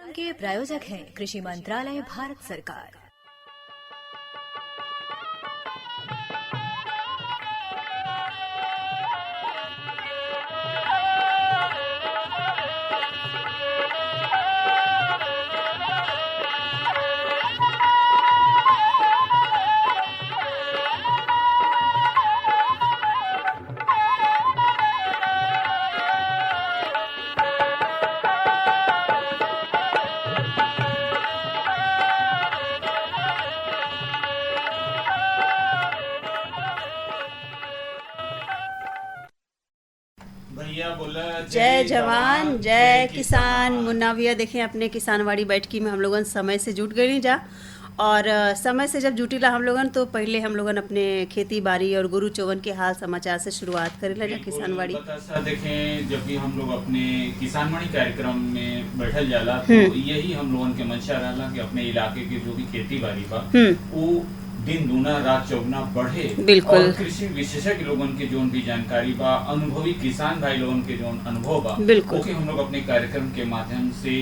कार्यक्रम के प्रायोजक हैं कृषि मंत्रालय, भारत सरकार। भैया बोला जय जवान जय किसान। मुन्ना भैया देखें अपने किसानवाड़ी बैठकी में हम लोगन समय से जुट गए जा, और समय से जब जुटीला हम लोगन तो पहले हम लोगन अपने खेती बाड़ी और गुरु चौवन के हाल समाचार से शुरुआत करेला जा किसानवाड़ी। देखें जब भी हम लोग अपने किसानवाड़ी कार्यक्रम में बैठल जाला तो यही हम लोगन के मंशा रहला कि अपने इलाके के जो भी खेती बाड़ी बा वो दिन दूना रात चौगुना बढ़े। बिल्कुल। और कृषि विशेषज्ञ लोगन के जोन भी जानकारी बा, अनुभवी किसान भाई लोगन के जोन अनुभव बा, बिल्कुल, ओके हम लोग अपने कार्यक्रम के माध्यम से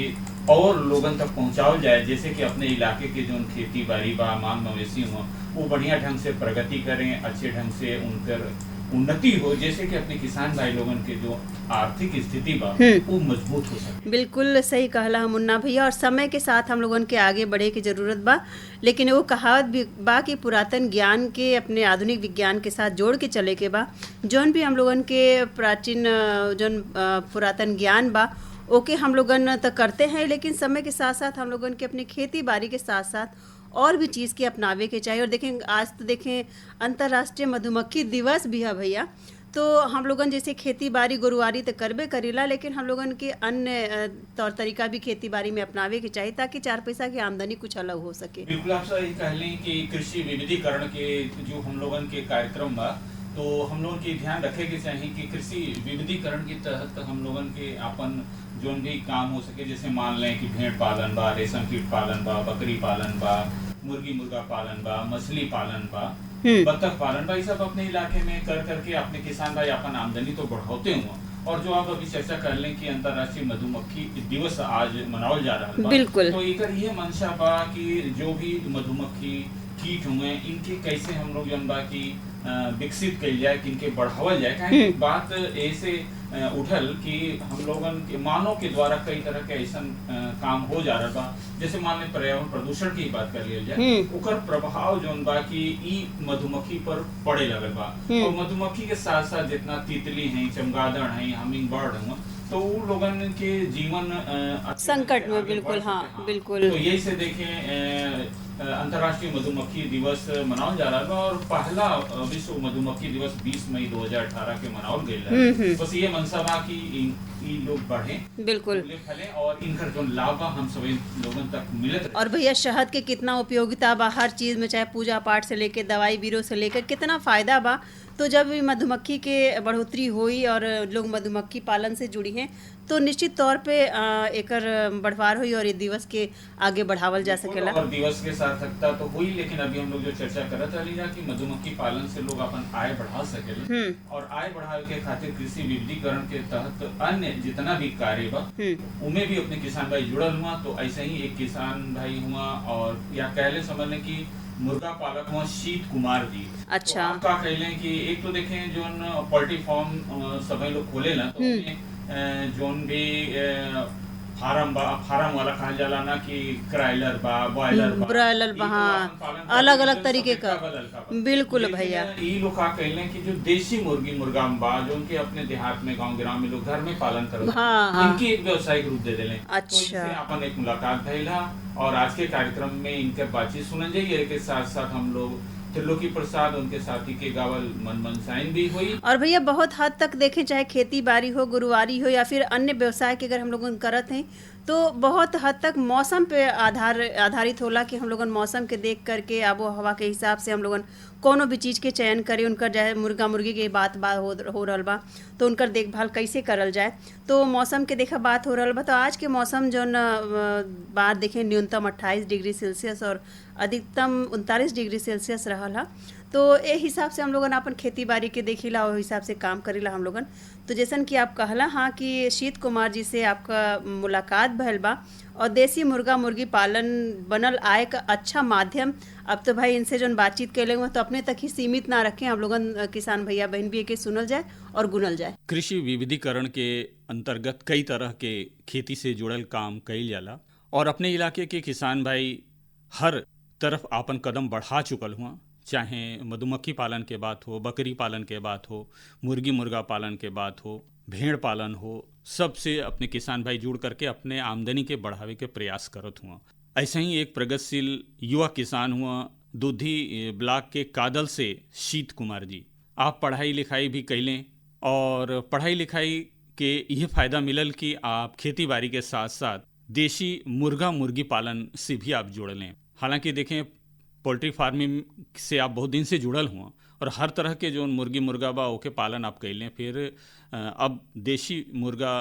और लोगन तक पहुंचाओ जाए, जैसे कि अपने इलाके के जोन खेती बाड़ी बा, मांग मवेशी हो वो बढ़िया ढंग से प्रगति करें, अच्छे ढंग से उनकर उन्नति हो, जैसे कि अपने किसान भाई लोगन के जो आर्थिक स्थिति बा वो मजबूत हो सके। बिल्कुल सही कहला मुन्ना भैया। और समय के साथ हम लोगन के आगे बढ़े की जरूरत बा, लेकिन वो कहावत भी बा कि पुरातन ज्ञान के अपने आधुनिक विज्ञान के साथ जोड़ के चले के बा। जौन भी हम लोगन के प्राचीन जौन पुरातन ज्ञान बा ओके हम लोगन तो करते हैं, लेकिन समय के साथ साथ हम लोगन के अपने खेती बाड़ी के साथ साथ और भी चीज़ के अपनावे के चाहिए। और देखें आज तो देखें अंतर्राष्ट्रीय मधुमक्खी दिवस भी है भैया, तो हम लोगन जैसे खेती बाड़ी गुरुवारी तो करबे करीला, लेकिन हम लोगन के अन्य तौर तरीका भी खेती बाड़ी में अपनावे के चाहिए ताकि 4 पैसा की आमदनी कुछ अलग हो सके। बिल्कुल आप सही कहलें कि कृषि विविधीकरण के जो हम लोगन के कार्यक्रम बा तो हम लोगन के ध्यान रखे के चाहिए कि कृषि विविधीकरण के तहत हम लोगन के अपन जोन भी काम हो सके, जैसे मान लें कि भेड़ पालन बा, रेशम कीट पालन बा, बकरी पालन बा, मुर्गी मुर्गा पालन बा, मछली पालन बा, बत्तख पालन बा, ये सब अपने इलाके में कर करके अपने किसान भाई अपन आमदनी तो बढ़ाते हुए। और जो आप अभी चर्चा कर लें कि अंतर्राष्ट्रीय मधुमक्खी दिवस आज मनावल जा रहा है, बिल्कुल, तो एकर ये मंशा बा कि जो भी मधुमक्खी कीट हुए इनके कैसे हम लोग जन बा की विकसित कल जाए, कि इनके बढ़ावल जाए। कहीं बात ऐसे उठल कि हम लोगन के मानव के द्वारा कई तरह के ऐसा काम हो जा रहा बा, जैसे मान लें पर्यावरण प्रदूषण की बात कर लिया जाए, ओकर प्रभाव जोन बा कि ई मधुमक्खी पर पड़े लगल बा। और मधुमक्खी के साथ साथ जितना तितली हैं, चमगादड़ हैं, हमिंग बर्ड हैं, तो वो लोगन के जीवन संकट में। बिल्कुल, हाँ बिल्कुल। तो यही से देखें अंतर्राष्ट्रीय मधुमक्खी दिवस मनावल जा रहा है और पहला विश्व मधुमक्खी दिवस 20 मई 2018 के मनावल गया। बस ये मनसा बा कि ई लोग बढ़े, बिल्कुल फले और इनका जो लाभ बा हम सभी लोगन तक मिलत। और भैया शहद के कितना उपयोगिता बा हर चीज़ में, चाहे पूजा पाठ से लेकर दवाई बीरो से लेकर कितना फ़ायदा बा। तो जब भी मधुमक्खी के बढ़ोतरी हुई और लोग मधुमक्खी पालन से जुड़ी हैं तो निश्चित तौर पे एकर बढ़वार हुई और ये दिवस के आगे बढ़ावल जा सकेला। और दिवस के सार्थकता तो हुई, लेकिन अभी हम लोग जो चर्चा करत रही कि मधुमक्खी पालन से लोग अपन आय बढ़ा सकेला, और आय बढ़ावे के खातिर कृषि विविधीकरण के तहत अन्य जितना भी कार्य बा उनमें भी अपने किसान भाई जुड़ल हुआ। तो ऐसे ही एक किसान भाई हुआ और या कहले समझ लें कि मुर्गा पालक हुआ शीत कुमार जी। अच्छा, तो आप का कहले कि एक तो देखें जो पोल्ट्री फार्म सभी लोग खोले ना, तो जोन भी फार्म वाला कहा जाला ना कि क्रॉयलर बा, ब्रॉयलर बा, हाँ अलग अलग तरीके का। बिल्कुल भैया, ये लोग का कहले कि जो देशी मुर्गी मुर्गा बा जो उनके अपने देहात में गांव ग्राम में लोग घर में पालन करते हैं, हाँ, इनकी एक व्यवसायिक रूप दे देले। अच्छा, तो इनसे अपन एक मुलाकात भइला और आज के कार्यक्रम में इनके बातचीत सुनल जाइए। के साथ साथ हम लोग त्रिलोकी प्रसाद उनके साथी के गावल मन मनसाइन भी हुई। और भैया बहुत हद तक देखें चाहे खेती बाड़ी हो, गुरुवारी हो या फिर अन्य व्यवसाय के अगर हम लोग करत हैं तो बहुत हद तक मौसम पे आधारित होला कि हम लोगन मौसम के देख करके आबो हवा के हिसाब से हम लोगन कोनो भी चीज़ के चयन करें। उनकर चाहे मुर्गा मुर्गी के बात हो रहल बा तो उनकर देखभाल कैसे करल जाए, तो मौसम के देखा बात हो रहल बा। तो आज के मौसम जो बात देखें न्यूनतम 28 डिग्री सेल्सियस और अधिकतम 39 डिग्री सेल्सियस रहल है। तो ए हिसाब से हम लोगन अपन खेती बाड़ी के देखिला, वो हिसाब से काम करेला हम लोगन। तो जैसन कि आप कहला हाँ कि शीत कुमार जी से आपका मुलाकात भइल बा और देसी मुर्गा मुर्गी पालन बनल आय का अच्छा माध्यम। अब तो भाई इनसे जो बातचीत कैले हुए तो अपने तक ही सीमित ना रखें, हम लोगन किसान भैया बहन भी के सुनल जाए और गुनल जाए। कृषि विविधीकरण के अंतर्गत कई तरह के खेती से जुड़ल काम कईल जाला और अपने इलाके के किसान भाई हर तरफ आपन कदम बढ़ा चुकल हुआ, चाहे मधुमक्खी पालन के बात हो, बकरी पालन के बात हो, मुर्गी मुर्गा पालन के बात हो, भेड़ पालन हो, सबसे अपने किसान भाई जुड़ करके अपने आमदनी के बढ़ावे के प्रयास करत हुआ। ऐसे ही एक प्रगतिशील युवा किसान हुआ दूधी ब्लॉक के कादल से शीत कुमार जी। आप पढ़ाई लिखाई भी कैलें और पढ़ाई लिखाई के यह फ़ायदा मिलल कि आप खेती बाड़ी के साथ साथ देसी मुर्गा मुर्गी पालन से भी आप जुड़ लें। हालांकि देखें पोल्ट्री फार्मिंग से आप बहुत दिन से जुड़ल हुआ और हर तरह के जो मुर्गी मुर्गा बा ओके पालन आप कैलें, फिर अब देसी मुर्गा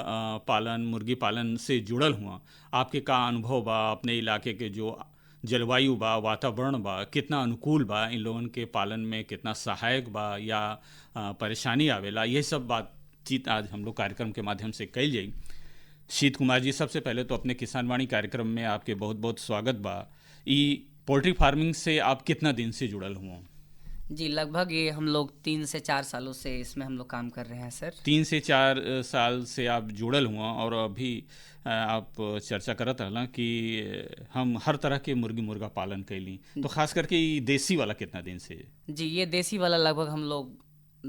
पालन मुर्गी पालन से जुड़ल हुआ। आपके का अनुभव बा, अपने इलाके के जो जलवायु बा, वातावरण बा, कितना अनुकूल बा, इन लोगन के पालन में कितना सहायक बा या परेशानी आवेला, यह सब बातचीत आज हम लोग कार्यक्रम के माध्यम से कैल जाई। शीत कुमार जी, सबसे पहले तो अपने किसान वाणी कार्यक्रम में आपके बहुत बहुत स्वागत बा। ई पोल्ट्री फार्मिंग से आप कितना दिन से जुड़ल हुआ? जी, लगभग ये हम लोग 3 से 4 सालों से इसमें हम लोग काम कर रहे हैं सर। 3 से 4 साल से आप जुड़ल हुआ और अभी आप चर्चा करत रहला कि हम हर तरह के मुर्गी मुर्गा पालन कैली, तो खास करके ये देसी वाला कितना दिन से? जी, ये देसी वाला लगभग हम लोग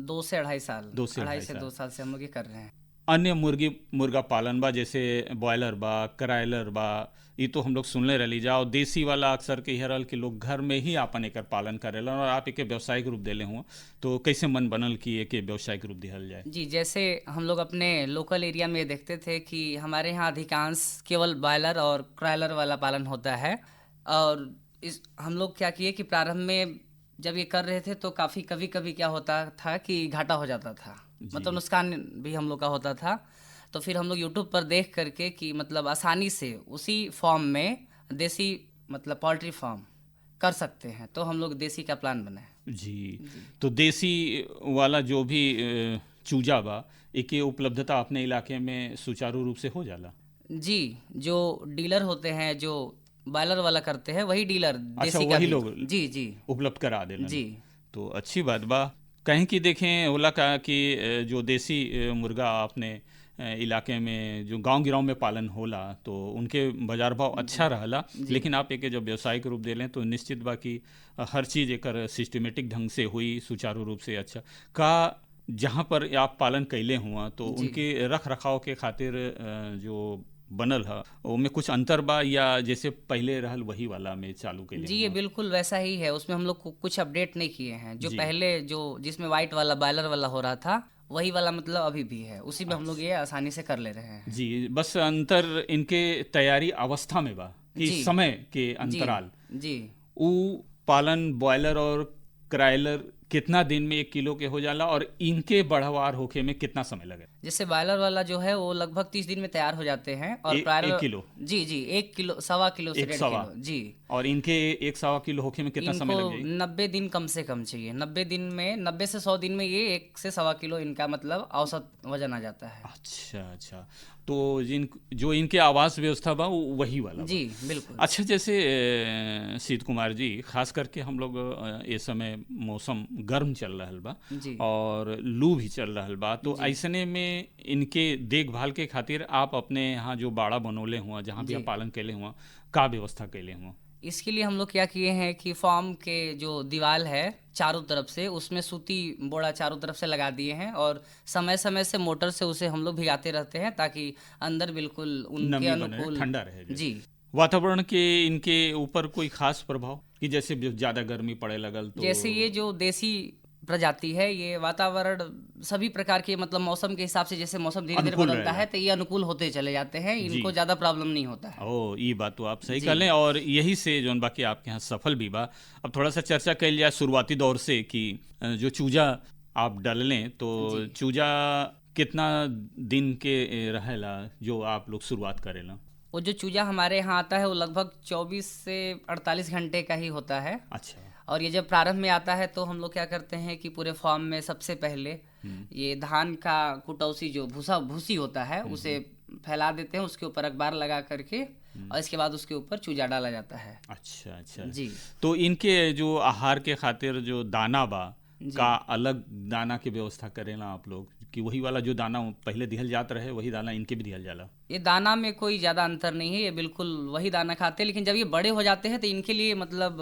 2 से 2.5 साल 2 से 2 साल से हम लोग ये कर रहे हैं। अन्य मुर्गी मुर्गा पालन बा जैसे बॉयलर बा, करायलर बा, ये तो हम लोग सुनले रही जा। और देसी वाला अक्सर के रहल कि लोग घर में ही आपन एकर पालन करेला और आप एके व्यावसायिक रूप देले हुआ, तो कैसे मन बनल कि एके व्यावसायिक रूप दिहल जाए? जी, जैसे हम लोग अपने लोकल एरिया में देखते थे कि हमारे यहाँ अधिकांश केवल बॉयलर और क्रॉयलर वाला पालन होता है। और इस हम लोग क्या किए कि प्रारंभ में जब ये कर रहे थे तो काफ़ी कभी कभी क्या होता था कि घाटा हो जाता था, मतलब नुकसान भी हम लोग का होता था। तो फिर हम लोग यूट्यूब पर देख करके कि मतलब आसानी से उसी फॉर्म में देसी मतलब पोल्ट्री फार्म कर सकते हैं, तो हम लोग देसी का प्लान बनाए। जी, तो देसी वाला जो भी चूजा बा, एके उपलब्धता अपने इलाके में सुचारू रूप से हो जाला? जी, जो डीलर होते हैं जो बॉयलर वाला करते हैं वही डीलर अच्छा, देसी का वही भी लोग जी जी उपलब्ध करा देलन। जी, तो अच्छी बात बा। कहीं कि देखें ओला का कि जो देसी मुर्गा अपने इलाके में जो गांव गिराव में पालन होला तो उनके बाजार भाव अच्छा रहला, लेकिन आप एक जब व्यवसायिक रूप दे लें तो निश्चित बा कि हर चीज़ एक सिस्टमेटिक ढंग से हुई, सुचारू रूप से। अच्छा का जहाँ पर आप पालन कैले हुआ तो उनके रख रखाव के खातिर जो बनल है उनमें कुछ अंतर बा या जैसे पहले रहल वही वाला में चालू के लिए? जी, ये बिल्कुल वैसा ही है। उसमें हम लोग कुछ अपडेट नहीं किए हैं। जो पहले जो जिसमें वाइट वाला बॉयलर वाला हो रहा था वही वाला मतलब अभी भी है, उसी में हम लोग ये आसानी से कर ले रहे हैं। जी, बस अंतर इनके तैयारी अवस्था में बा कि समय के अंतराल। जी, ऊ पालन बॉयलर और क्रायलर कितना दिन में 1 किलो के हो जाला और इनके बढ़वार होके में कितना समय लगे? जैसे बॉयलर वाला जो है वो लगभग 30 दिन में तैयार हो जाते हैं और 1 किलो? जी जी, 1 किलो 1.25 किलो से 1.5 किलो। जी, और इनके 1.25 किलो होके में कितना समय इनको लगे? 90 दिन कम से कम चाहिए। 90 दिन में 90 से 100 दिन में ये 1 से 1.25 किलो इनका मतलब औसत वजन आ जाता है। अच्छा, तो जो इनके आवास व्यवस्था बा वो वही वाला बा। जी बिल्कुल। अच्छा, जैसे शीत कुमार जी, खास करके हम लोग इस समय मौसम गर्म चल रहल बा जी। और लू भी चल रहल बा, तो ऐसने में इनके देखभाल के खातिर आप अपने यहाँ जो बाड़ा बनौले हुआ, जहाँ भी आप पालन कैले हुआ, का व्यवस्था कैले हुआ? इसके लिए हम लोग क्या किए हैं कि फार्म के जो दीवार है चारों तरफ से उसमें सूती बोरा चारों तरफ से लगा दिए हैं और समय समय से मोटर से उसे हम लोग भिगाते रहते हैं ताकि अंदर बिल्कुल उनके अनुकूल ठंडा रहे। जी। वातावरण के इनके ऊपर कोई खास प्रभाव कि जैसे ज्यादा गर्मी पड़े लगल तो? जैसे ये जो देसी प्रजाति है ये वातावरण सभी प्रकार के मतलब मौसम के हिसाब से जैसे मौसम धीरे धीरे बदलता है तो ये अनुकूल होते चले जाते हैं, इनको ज्यादा प्रॉब्लम नहीं होता है। ओ, ये बात तो आप सही कर लें और यही से जो बाकी आपके यहाँ सफल भी बा। अब थोड़ा सा चर्चा कैल जाए शुरुआती दौर से कि जो चूजा आप डाल लें तो चूजा कितना दिन के रहेला जो आप लोग शुरुआत करेला? वो जो चूजा हमारे यहाँ आता है वो लगभग 24 से 48 घंटे का ही होता है। अच्छा। और ये जब प्रारंभ में आता है तो हम लोग क्या करते हैं कि पूरे फॉर्म में सबसे पहले ये धान का कुटौसी जो भूसी होता है उसे फैला देते हैं, उसके ऊपर अखबार लगा करके और इसके बाद उसके ऊपर चूजा डाला जाता है। अच्छा अच्छा जी। तो इनके जो आहार के खातिर जो दाना बा का अलग दाना की व्यवस्था करेला आप लोग कि वही वाला जो दाना पहले दिहल जात रहे वही दाना इनके भी दिहल जाला? ये दाना में कोई ज़्यादा अंतर नहीं है, ये बिल्कुल वही दाना खाते हैं, लेकिन जब ये बड़े हो जाते हैं तो इनके लिए मतलब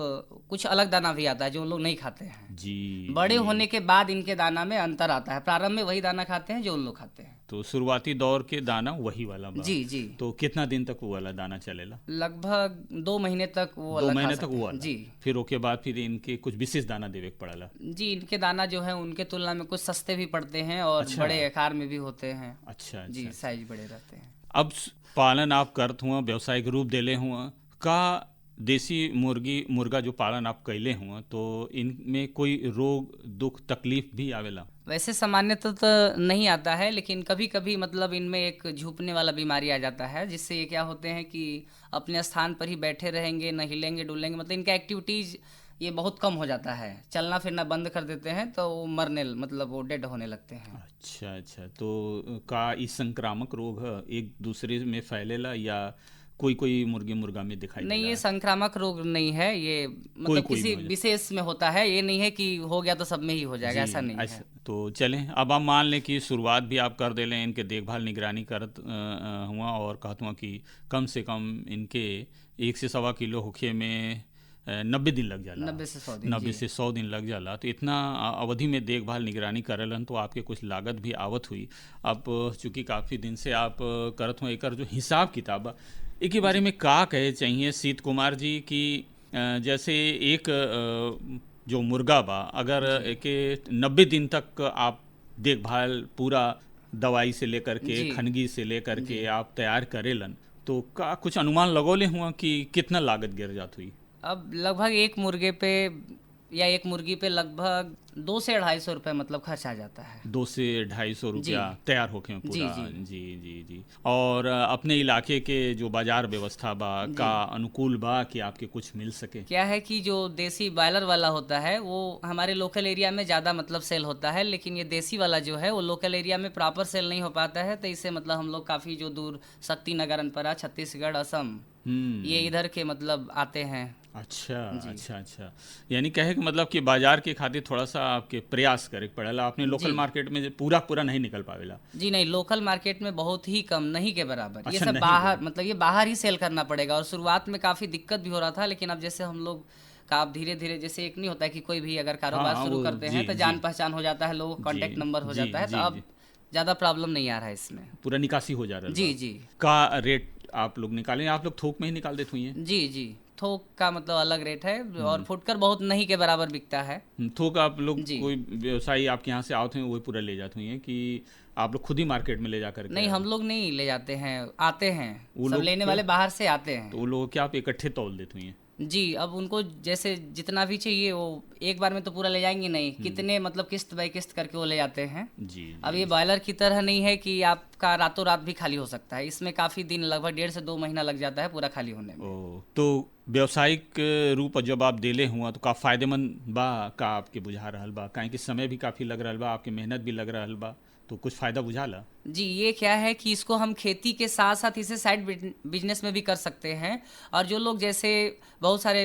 कुछ अलग दाना भी आता है जो उन लोग नहीं खाते हैं। जी। बड़े होने के बाद इनके दाना में अंतर आता है, प्रारंभ में वही दाना खाते हैं जो उन लोग खाते हैं। तो शुरुआती दौर के दाना वही वाला बा। जी जी। तो कितना दिन तक वो वाला दाना चलेला? लगभग 2 महीने तक वो 2 अलग खा महीने तक सकते वो हैं। वाला? जी फिर ओके बाद फिर इनके कुछ विशेष दाना देवे के पड़ेला? जी, इनके दाना जो है उनके तुलना में कुछ सस्ते भी पड़ते हैं और अच्छा। बड़े आकार में भी होते हैं। अच्छा जी, अच्छा। साइज बड़े रहते हैं। अब पालन आप करत हुआ, व्यवसायिक रूप देले हुआ का देसी मुर्गा जो पालन आप कैले हुआ तो इनमें कोई रोग दुख तकलीफ भी आवेला? वैसे सामान्यतः तो नहीं आता है, लेकिन कभी कभी मतलब इनमें एक झुकने वाला बीमारी आ जाता है, जिससे ये क्या होते हैं कि अपने स्थान पर ही बैठे रहेंगे, न हिलेंगे डुलेंगे, मतलब इनका एक्टिविटीज ये बहुत कम हो जाता है, चलना फिरना बंद कर देते हैं तो वो मरने मतलब वो डेड होने लगते हैं। अच्छा अच्छा। तो का ई संक्रामक रोग है, एक दूसरे में फैलेला या कोई कोई मुर्गी मुर्गा में दिखाई नहीं, देला? ये संक्रामक रोग नहीं है, ये मतलब कोई किसी में हो विशेष में होता है, ये नहीं है कि हो गया तो सब में ही हो जाएगा, ऐसा नहीं है। तो चलें अब आप मान लें कि शुरुआत भी आप कर दे लें, इनके देखभाल निगरानी करत हुआ और कहत हुआ कि कम से कम इनके 1 से सवा किलो होखे में 90 दिन लग जाला। 90 से 100 दिन। 90 जी। से 100 दिन लग जाला। तो इतना अवधि में देखभाल निगरानी करेलन तो आपके कुछ लागत भी आवत हुई। अब चूंकि काफ़ी दिन से आप करत हुए एकर जो हिसाब किताब बा एक बारे में का कहे चाहिए शीत कुमार जी कि जैसे एक जो मुर्गा बा अगर के 90 दिन तक आप देखभाल पूरा दवाई से लेकर के जी। खनगी से लेकर के आप तैयार करेलन तो का कुछ अनुमान लगौले हुआ कि कितना लागत गिर जात हुई? अब लगभग एक मुर्गे पे या एक मुर्गी पे लगभग 200 से 250 रुपये मतलब खर्च आ जाता है। 200 से 250 रुपया तैयार होके में पूरा? जी, जी जी जी। और अपने इलाके के जो बाजार व्यवस्था बा का अनुकूल बा कि आपके कुछ मिल सके? क्या है कि जो देसी बॉयलर वाला होता है वो हमारे लोकल एरिया में ज़्यादा मतलब सेल होता है, लेकिन ये देसी वाला जो है वो लोकल एरिया में प्रॉपर सेल नहीं हो पाता है, तो इससे मतलब हम लोग काफ़ी जो दूर शक्ति नगर अनपरा छत्तीसगढ़ असम ये इधर के मतलब आते हैं। अच्छा अच्छा अच्छा। यानी कहे कि मतलब कि बाजार के खातिर थोड़ा सा आपके प्रयास करे के पड़ेला, अपने लोकल मार्केट में पूरा पूरा नहीं निकल पावेला? जी नहीं, लोकल मार्केट में बहुत ही कम, नहीं के बराबर। ये अच्छा, सब नहीं बाहर मतलब ये बाहर ही सेल करना पड़ेगा, और शुरुआत में काफ़ी दिक्कत भी हो रहा था, लेकिन अब जैसे हम लोग का अब धीरे धीरे जैसे एक नहीं होता है कि कोई भी अगर कारोबार हाँ, शुरू वो करते हैं जी, तो जी। जान पहचान हो जाता है, लोगों का कॉन्टैक्ट नंबर हो जी, जाता है, तो जी, अब जी। ज़्यादा प्रॉब्लम नहीं आ रहा है इसमें। पूरा निकासी हो जा रहा है? जी जी का रेट आप लोग निकालें? आप लोग थोक में ही निकाल देते हुई हैं? जी जी, थोक का मतलब अलग रेट है और फुटकर बहुत नहीं के बराबर बिकता है। थोक आप लोग जी। कोई व्यवसायी आपके यहाँ से आते हैं वही पूरा ले जाते हुई हैं कि आप लोग खुद ही मार्केट में ले जा करके? नहीं, हम लोग नहीं ले जाते हैं, आते हैं, वो सब लोग लेने क्या- वाले बाहर से आते हैं। तो वो लोग क्या आप इकट्ठे तौल देते हुई हैं? जी, अब उनको जैसे जितना भी चाहिए वो एक बार में तो पूरा ले जाएंगे नहीं, कितने मतलब किस्त बाई किस्त करके वो ले जाते हैं। जी अब ये बॉयलर की तरह नहीं है कि आपका रातों रात भी खाली हो सकता है, इसमें काफ़ी दिन लगभग 1.5 से 2 महीना लग जाता है पूरा खाली होने में। ओ, तो व्यावसायिक रूप जब आप देले हुआ तो का फायदेमंद बा का आपके बुझा रहल बा? काहे कि समय भी काफ़ी लग रहल बा, आपके मेहनत भी लग रहल बा, तो कुछ फ़ायदा बुझाला? जी, ये क्या है कि इसको हम खेती के साथ साथ इसे साइड बिजनेस में भी कर सकते हैं, और जो लोग जैसे बहुत सारे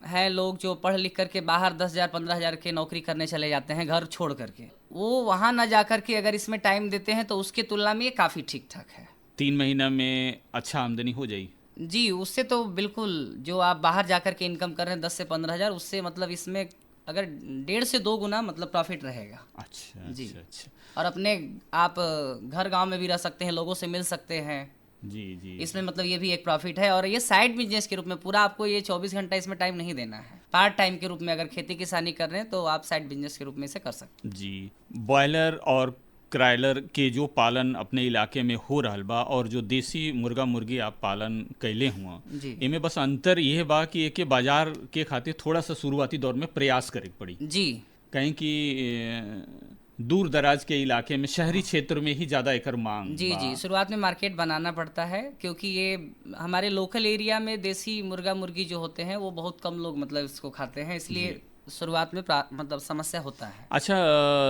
हैं लोग जो पढ़ लिख करके बाहर 10,000 15,000 के नौकरी करने चले जाते हैं घर छोड़ करके, वो वहाँ ना जा करके अगर इसमें टाइम देते हैं तो उसके तुलना में ये काफ़ी ठीक ठाक है। 3 महीना में अच्छा आमदनी हो जाई? जी, उससे तो बिल्कुल जो आप बाहर जा कर के इनकम कर रहे हैं 10 से 15,000, उससे मतलब इसमें अगर 1.5 से 2 गुना मतलब प्रॉफिट रहेगा। अच्छा जी। अच्छा अच्छा। और अपने आप घर गांव में भी रह सकते हैं, लोगों से मिल सकते हैं, जी जी। इसमें मतलब ये भी एक प्रॉफिट है। और ये साइड बिजनेस के रूप में पूरा आपको ये 24 घंटा इसमें टाइम नहीं देना है, पार्ट टाइम के रूप में अगर खेती किसानी कर रहे हैं तो आप साइड बिजनेस के रूप में इसे कर सकते जी। बॉयलर और क्राइलर के जो पालन अपने इलाके में हो रहल बा और जो देसी मुर्गा मुर्गी आप पालन कैले हुआ, जी। इनमें बस अंतर यह बा कि एके बाजार के खातिर थोड़ा सा शुरुआती दौर में प्रयास करे के पड़ी, हैं। जी कहीं कि दूर दराज के इलाके में शहरी क्षेत्र में ही ज़्यादा एकर मांग जी बा। जी, शुरुआत में मार्केट बनाना पड़ता है, क्योंकि ये हमारे लोकल एरिया में देसी मुर्गा मुर्गी जो होते हैं वो बहुत कम लोग मतलब इसको खाते हैं, इसलिए शुरुआत में मतलब समस्या होता है। अच्छा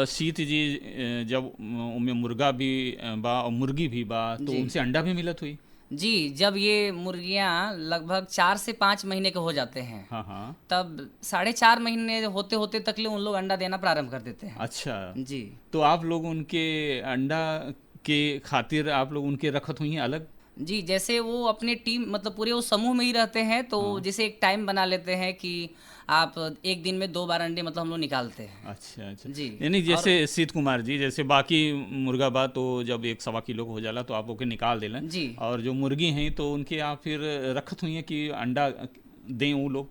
सीत जी, जब उनमें मुर्गा भी बा और मुर्गी भी बा तो जी। उनसे अंडा भी मिलत हुई? जी, जब ये मुर्गियाँ लगभग 4 से 5 महीने के हो जाते हैं, हाँ हाँ। तब 4.5 महीने होते होते तकले उन लोग अंडा देना प्रारंभ कर देते हैं। अच्छा, जी तो आप लोग उनके अंडा के खातिर आप लोग उनके रखत हुई हैं अलग? जी, जैसे वो अपने टीम मतलब पूरे वो समूह में ही रहते हैं, तो जैसे एक टाइम बना लेते हैं कि आप एक दिन में 2 बार अंडे मतलब हम लोग निकालते हैं। अच्छा अच्छा। जी। यानी जैसे सीत कुमार जी, जैसे बाकी मुर्गा बा तो जब 1-1.25 किलो हो जाला तो आप ओके निकाल देलन, जी और जो मुर्गी हैं तो उनके आप फिर रखत हुई हैं कि अंडा दें वो लोग,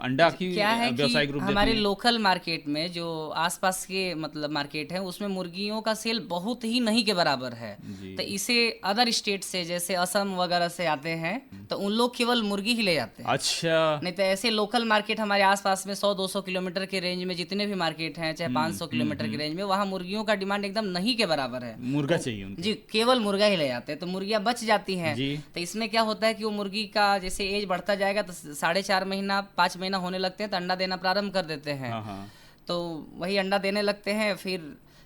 अंडा की क्या है कि व्यवसायिक रूप हमारे देती हैं? लोकल मार्केट में जो आसपास के मतलब मार्केट है उसमें मुर्गियों का सेल बहुत ही नहीं के बराबर है। जी। तो इसे अदर स्टेट से जैसे असम वगैरह से आते हैं तो उन लोग केवल मुर्गी ही ले जाते हैं। अच्छा। नहीं तो ऐसे लोकल मार्केट हमारे आसपास में 100-200 किलोमीटर के रेंज में जितने भी मार्केट हैं, चाहे 500 किलोमीटर के रेंज में, वहाँ मुर्गियों का डिमांड एकदम नहीं के बराबर है। मुर्गा चाहिए उनको। जी, केवल मुर्गा ही ले जाते हैं, तो मुर्गियाँ बच जाती हैं। जी। तो इसमें क्या होता है कि वो मुर्गी का जैसे एज बढ़ता जाएगा तो 4.5 महीना 5 महीना होने लगते हैं तो अंडा देना प्रारंभ कर देते हैं। हाँ हाँ। तो वही अंडा देने लगते हैं। फिर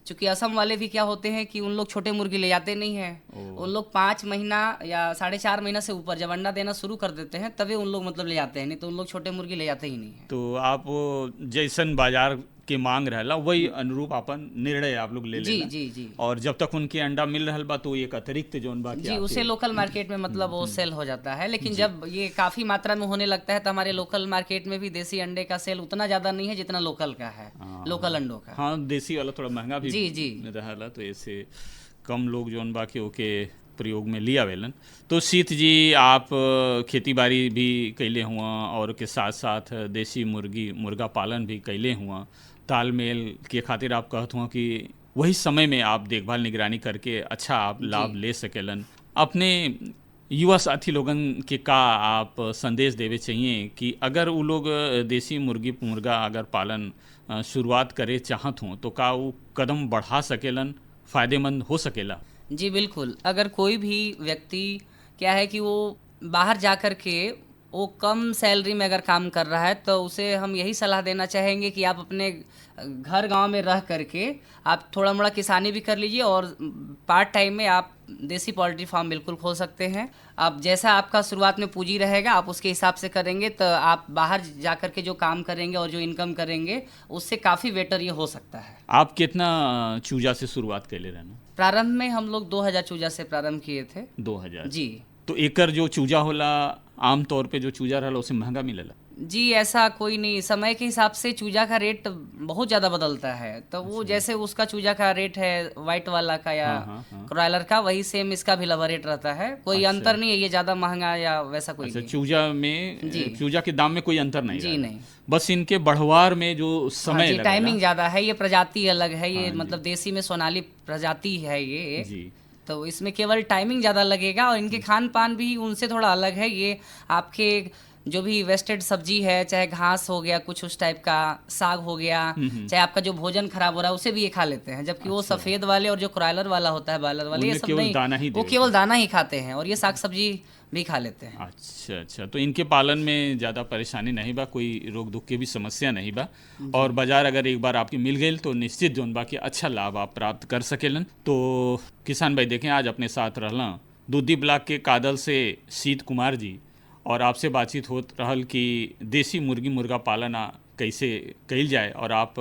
चूंकि असम वाले भी क्या होते हैं कि उन लोग छोटे मुर्गी ले जाते नहीं हैं, उन लोग 5 महीना या 4.5 महीना से ऊपर जब अंडा देना शुरू कर देते हैं तभी उन लोग मतलब ले जाते हैं, नहीं तो उन लोग छोटे मुर्गी ले जाते ही नहीं है। तो आप जैसन बाजार के मांग रहला वही अनुरूप अपन निर्णय आप लोग ले जी लेना। जी जी और जब तक उनके अंडा मिल रहल बा तो एक अतिरिक्त जोन बा जी, उसे लोकल मार्केट में मतलब वो सेल हो जाता है। लेकिन जब ये काफी मात्रा में होने लगता है तो हमारे लोकल मार्केट में भी देसी अंडे का सेल उतना ज्यादा नहीं है जितना लोकल का है, लोकल अंडों का। हाँ, देसी वाला थोड़ा महंगा भी जी जी रहला तो ऐसे कम लोग जोन बा के ओके प्रयोग में लिया वेलन। तो सीत जी, आप खेती बाड़ी भी कैले हुआ और के साथ साथ देसी मुर्गा पालन भी कैले हुआ, तालमेल के खातिर आप कहत हुआ कि वही समय में आप देखभाल निगरानी करके अच्छा आप लाभ ले सकेलन। अपने युवा साथी लोगन के का आप संदेश देवे चाहिए कि अगर वो लोग देसी मुर्गा अगर पालन शुरुआत करे चाहत हों तो का वो कदम बढ़ा सकेलन, फायदेमंद हो सकेला? जी बिल्कुल। अगर कोई भी व्यक्ति क्या है कि वो बाहर जा कर के वो कम सैलरी में अगर काम कर रहा है तो उसे हम यही सलाह देना चाहेंगे कि आप अपने घर गांव में रह करके आप थोड़ा मोड़ा किसानी भी कर लीजिए और पार्ट टाइम में आप देसी पोल्ट्री फार्म बिल्कुल खोल सकते हैं। आप जैसा आपका शुरुआत में पूंजी रहेगा आप उसके हिसाब से करेंगे तो आप बाहर जा कर के जो काम करेंगे और जो इनकम करेंगे उससे काफ़ी बेटर ये हो सकता है। आप कितना चूजा से शुरुआत कैले रहना? प्रारंभ में हम लोग 2000 चूजा से प्रारंभ किए थे। 2000? जी। तो एकर जो चूजा होला आम तौर पे जो चूजा रहला उसे महंगा मिलेला? जी ऐसा कोई नहीं, समय के हिसाब से चूजा का रेट बहुत ज़्यादा बदलता है। तो वो जैसे उसका चूजा का रेट है वाइट वाला का या क्रॉयलर का, वही सेम इसका भी लवा रेट रहता है। कोई अंतर नहीं है ये ज़्यादा महंगा या वैसा कोई नहीं। चूजा में चूजा के दाम में कोई अंतर नहीं? जी नहीं, बस इनके बढ़वार में जो समय लगेगा, टाइमिंग ज़्यादा है। ये प्रजाति अलग है, ये मतलब देसी में सोनाली प्रजाति है ये जी। तो इसमें केवल टाइमिंग ज़्यादा लगेगा और इनके खान पान भी उनसे थोड़ा अलग है। ये आपके जो भी वेस्टेड सब्जी है, चाहे घास हो गया कुछ उस टाइप का, साग हो गया, चाहे आपका जो भोजन खराब हो रहा है उसे भी ये खा लेते हैं। जबकि वो सफ़ेद वाले और जो क्रॉयलर वाला होता है, बॉयलर वाले, ये सब नहीं, वो केवल दाना ही खाते हैं और ये साग सब्जी भी खा लेते हैं। अच्छा अच्छा। तो इनके पालन में ज़्यादा परेशानी नहीं बा, कोई रोग दुख की भी समस्या नहीं बा, और बाजार अगर एक बार आपकी मिल गई तो निश्चित जोन बा कि अच्छा लाभ आप प्राप्त कर सकेलन। तो किसान भाई देखें, आज अपने साथ रहला दूधी ब्लॉक के कादल से सीत कुमार जी, और आपसे बातचीत होत रहल कि देसी मुर्गा पालन कैसे कैल जाए और आप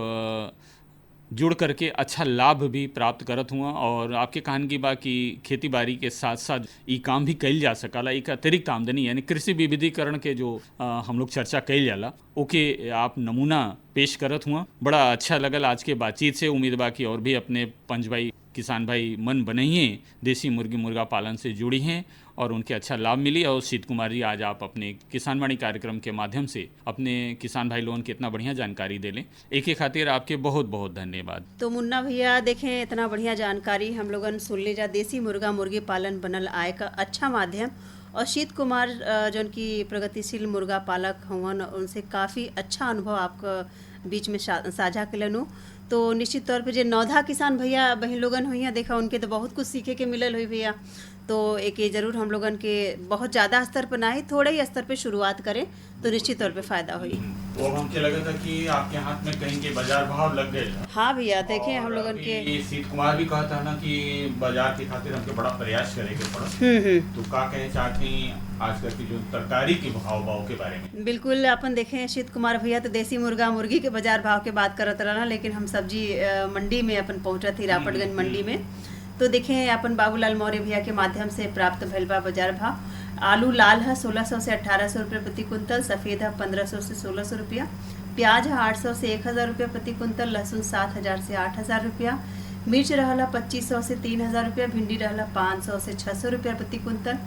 जुड़ करके अच्छा लाभ भी प्राप्त करत हुआ। और आपके कहन की बा कि खेती बाड़ी के साथ साथ ये काम भी कैल जा सकला, एक अतिरिक्त आमदनी यानी कृषि विविधीकरण के जो हम लोग चर्चा कैल जाला ओके आप नमूना पेश करत हुआ। बड़ा अच्छा लगल आज के बातचीत से। उम्मीद बा कि और भी अपने पंच भाई किसान भाई मन बनाइए देसी मुर्गा पालन से जुड़ी हैं और उनके अच्छा लाभ मिली। और सीत कुमार जी, आज आप अपने किसान वाणी कार्यक्रम के माध्यम से अपने किसान भाई लोगों की इतना बढ़िया जानकारी दे लें, एक एक खातिर आपके बहुत बहुत धन्यवाद। तो मुन्ना भैया देखें, इतना बढ़िया जानकारी हम लोगन सुन ले जा। देसी मुर्गी पालन बनल आय का अच्छा माध्यम, और सीत कुमार जो उनकी प्रगतिशील मुर्गा पालक हवन, उनसे काफ़ी अच्छा अनुभव आपका बीच में साझा कलन। तो निश्चित तौर पे जो नौधा किसान भैया बहन लोगन हुई देखा, उनके तो बहुत कुछ सीखे के मिलल हुई भैया। तो एक ये ज़रूर हम लोगन के बहुत ज़्यादा स्तर पर ना ही, थोड़े ही स्तर पे शुरुआत करें तो निश्चित तौर पे फ़ायदा हुई। वो हमके लगा था कि आपके हाथ में कहीं के बाजार भाव लग गए था। हाँ भैया देखें हम और लोगन के अभी शीत कुमार भी कहा था ना कि बाजार के खातिर हमके बड़ा प्रयास करे के पड़ा। तो का कहे चाहते हैं आजकल की जो तरकारी के भाव के बारे में? बिल्कुल अपन देखें शीत कुमार भैया तो देसी मुर्गा मुर्गी के बाजार भाव के बात करत रहना, लेकिन हम सब्जी मंडी में अपन पहुंचा थी रापटगंज मंडी में। तो देखें अपन बाबूलाल मौर्य भैया के माध्यम से प्राप्त भइल बा बाजार भाव। आलू लाल है 1600 से 1800 रुपये प्रति कुंतल, सफ़ेद है 1500 से 1600 रुपया, प्याज है 800 से 1000 रुपया प्रति कुंतल, लहसुन 7000 से 8000 रुपया, मिर्च रहला 2500 से 3000 रुपया, भिंडी रहला 500 से 600 रुपया प्रति कुंतल,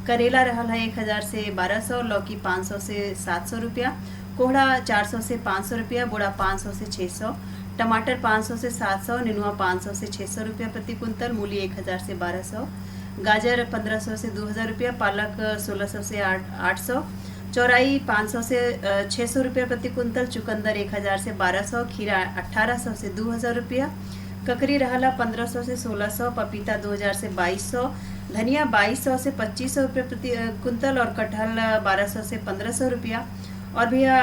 करेला रहला 1000 से 1200, लौकी 500 से 700 रुपया, कोहड़ा 400 से 500 रुपया, बोड़ा 500 से 600, टमाटर 500 से 700, नेनुआ 500 से 600 रुपया प्रति कुंतल, मूली 1000 से 1200, गाजर 1500 से 2000 रुपया, पालक 1600 से 800, चौराई 500 से 600 रुपया प्रति कुंतल, चुकंदर 1000 से 1200, खीरा 1800 से 2000 रुपया, ककरी रहला 1500 से 1600, पपीता 2000 से 2200, धनिया 2200 से 2500 रुपये प्रति कुंतल और कटहल 1200 से 1500 रुपया। और भैया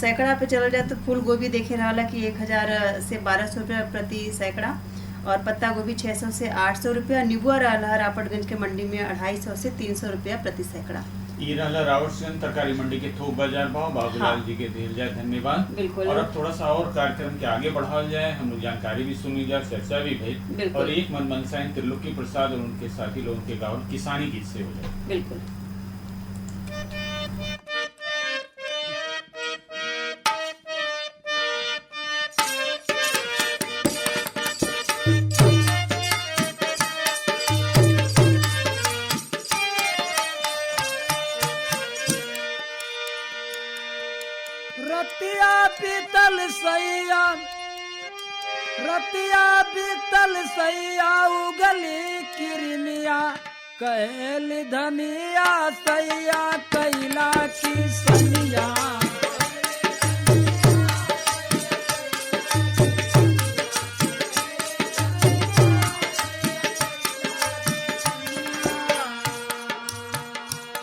सैकड़ा पे चल जाए तो फूल गोभी देखे रहला कि 1000 से 1200 रुपया प्रति सैकड़ा और पत्ता गोभी 600 से 800 रुपया, नीबुआ रहला रापटगंज के मंडी में 250 से 300 रुपया प्रति सैकड़ा। ये रहला रावटगंज तरकारी मंडी के थोक बाजार भाव। बाबूलाल जी के दिल जाए धन्यवाद। बिल्कुल। और अब थोड़ा सा और कार्यक्रम के आगे बढ़ाया जाए, हम लोग जानकारी भी सुनी जाए, चर्चा भी भई और एक मन मनसाइन त्रिलोकी प्रसाद और उनके साथी लोगों के गाँव किसानी गीत से हो जाए। बिल्कुल। रतिया बीतल सैया उगली किरनिया, कहल धनिया सैया कैला की सनिया।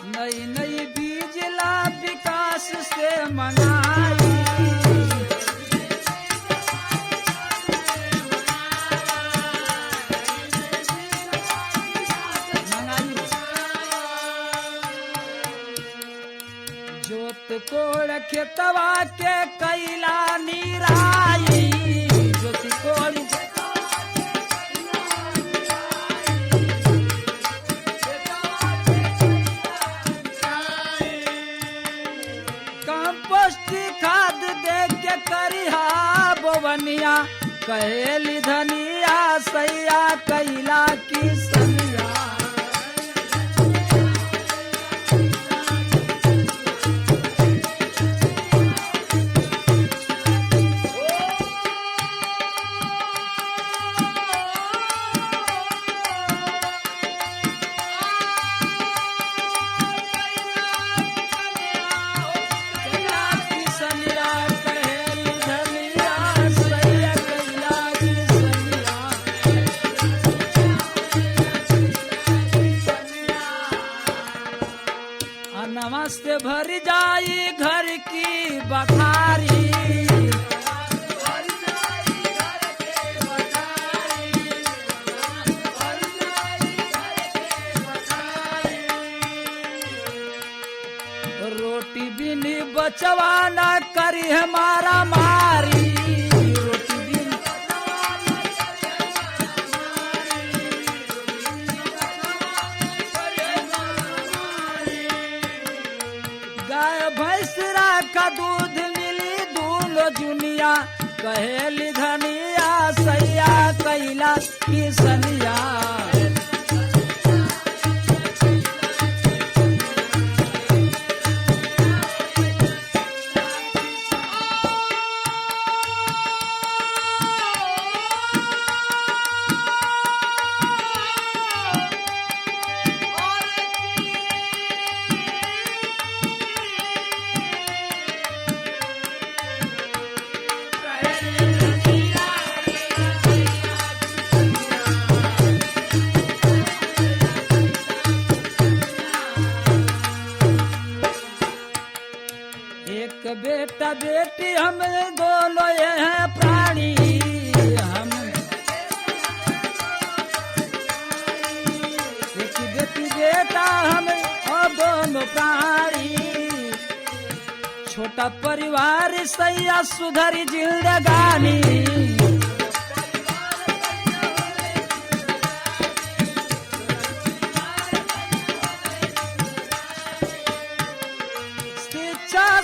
नई नई बीजला विकास से मंगाई, कोड़ खेतवा के कैला निराई, ज्योति कोड़ कंपोस्ट खाद दे के करिहा बोवनिया, कहेली धनिया सैया कैला की सनिया। नमस्ते भर जाई घर की बखारी, रोटी बिनी बचवा न करी हमारा मारी, रोटी बिनी गाय भैंसरा का दूध मिली दूलो जुनिया, कहेली धनिया सैया कैला की सनिया। बेटा बेटी हम दोनों ये हैं प्राणी, हम एक बेटी बेटा हम और दोनों प्राणी। छोटा परिवार सैया सुधरी जिंदगानी,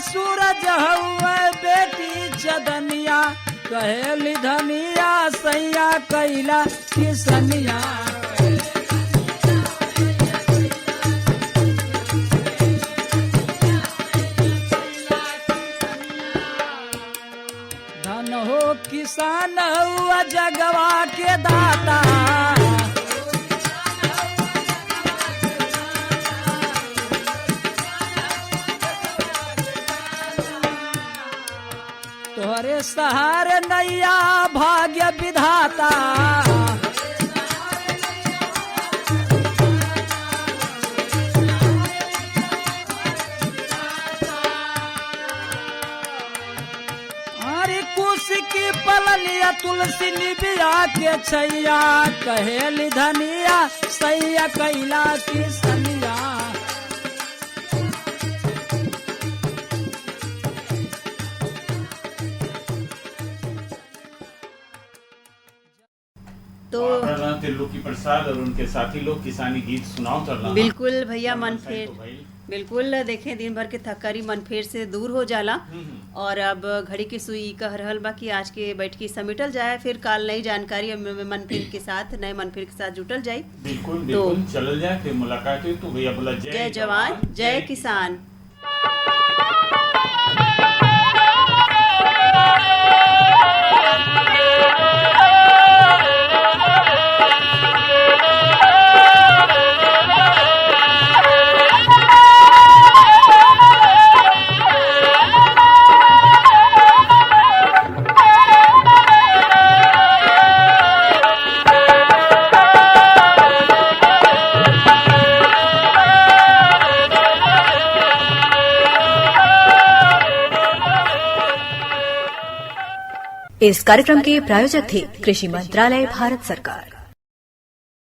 सूरज हुआ बेटी जदनिया, कहेली धनिया सैया कैला किसनिया। धन हो किसान हुआ जगवा के दाता, तोहरे सहारे नैया भाग्य विधाता। अरे कुश की पलनिया तुलसी निबिया के छैया, कहेली धनिया सैया कैला की सनिया। तो त्रिलोकी प्रसाद और उनके साथी लोग किसानी गीत सुनाओ चल रहा। बिल्कुल भैया मन फेर, बिल्कुल देखें दिन भर के थकारी मन फेर से दूर हो जाला। और अब घड़ी की सुई कह रहल बा कि आज के बैठकी समेटल जाए, फिर काल नई जानकारी मन फेर के साथ नए मन फेर के साथ जुटल जाए। बिल्कुल बिल्कुल चलल जाए, फिर मुलाकात हुई। तो भैया बोला जय जवान जय किसान। इस कार्यक्रम के प्रायोजक थे कृषि मंत्रालय भारत सरकार।